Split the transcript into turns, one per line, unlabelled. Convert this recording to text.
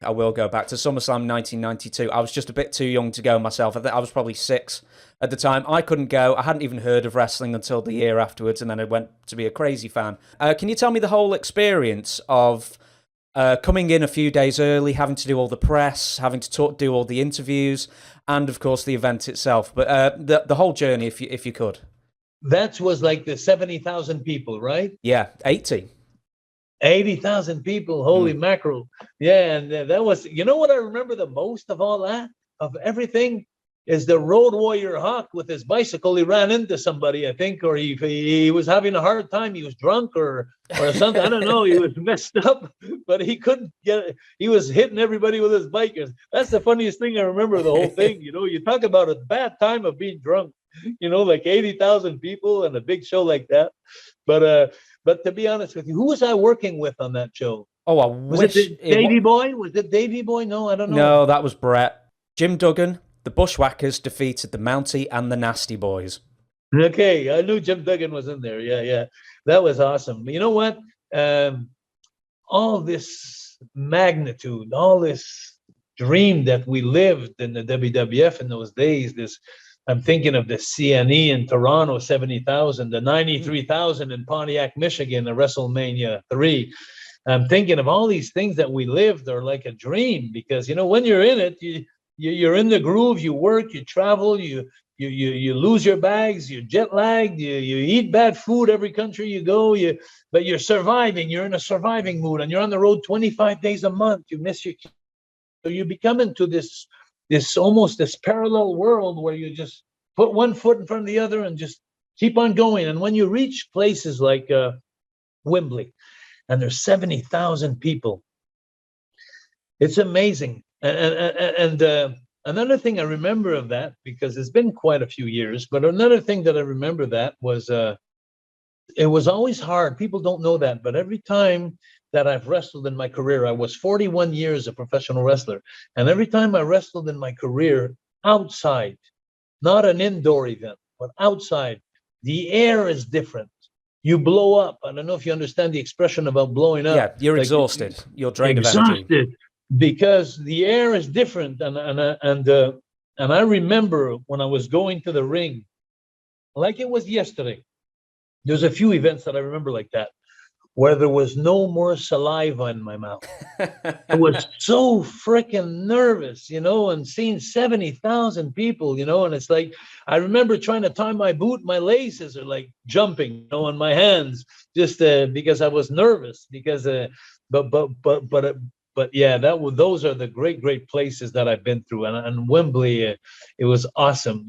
I will go back to SummerSlam 1992. I was just a bit too young to go myself. I think I was probably 6 at the time. I couldn't go. I hadn't even heard of wrestling until the year afterwards, and then I went to be a crazy fan. Can you tell me the whole experience of coming in a few days early, having to do all the press, having to do all the interviews, and of course the event itself? But the whole journey, if you could.
That was like the 70,000 people, right?
Yeah, 80.
80,000 people, holy mackerel. Yeah, and that was, you know what I remember the most of all that, of everything, is the Road Warrior Hawk with his bicycle. He ran into somebody, I think, or he was having a hard time. He was drunk or something. I don't know. He was messed up, but he couldn't get it. He was hitting everybody with his bike. That's the funniest thing I remember of the whole thing. You know, you talk about a bad time of being drunk, you know, like 80,000 people and a big show like that. But to be honest with you, who was I working with on that show?
Oh, I
Was
wish
it Davy Boy? Was it Davy Boy? No, I don't know.
No, that was Brett. Jim Duggan, the Bushwhackers defeated the Mountie and the Nasty Boys.
Okay, I knew Jim Duggan was in there. Yeah. That was awesome. You know what? All this magnitude, all this dream that we lived in the WWF in those days, I'm thinking of the CNE in Toronto, 70,000, the 93,000 in Pontiac, Michigan, the WrestleMania 3. I'm thinking of all these things that we lived are like a dream, because, you know, when you're in it, you're in the groove, you work, you travel, you lose your bags, you're jet lagged, you eat bad food every country you go, but you're surviving, you're in a surviving mood, and you're on the road 25 days a month, you miss your kids. So you become into this almost this parallel world where you just put one foot in front of the other and just keep on going. And when you reach places like Wembley, and there's 70,000 people, it's amazing. And another thing I remember of that, because it's been quite a few years, but another thing that I remember that was it was always hard. People don't know that, but every time that I've wrestled in my career, I was 41 years a professional wrestler, and every time I wrestled in my career outside, not an indoor event, but outside, the air is different. You blow up. I don't know if you understand the expression about blowing up.
Yeah, you're exhausted. You're drained of energy.
Because the air is different. And I remember when I was going to the ring, like it was yesterday, there's a few events that I remember like that, where there was no more saliva in my mouth. I was so freaking nervous, you know, and seeing 70,000 people, you know, and it's like, I remember trying to tie my boot, my laces are like jumping, you know, on my hands, just because I was nervous, because, but yeah, those are the great places that I've been through. And Wembley, it was awesome.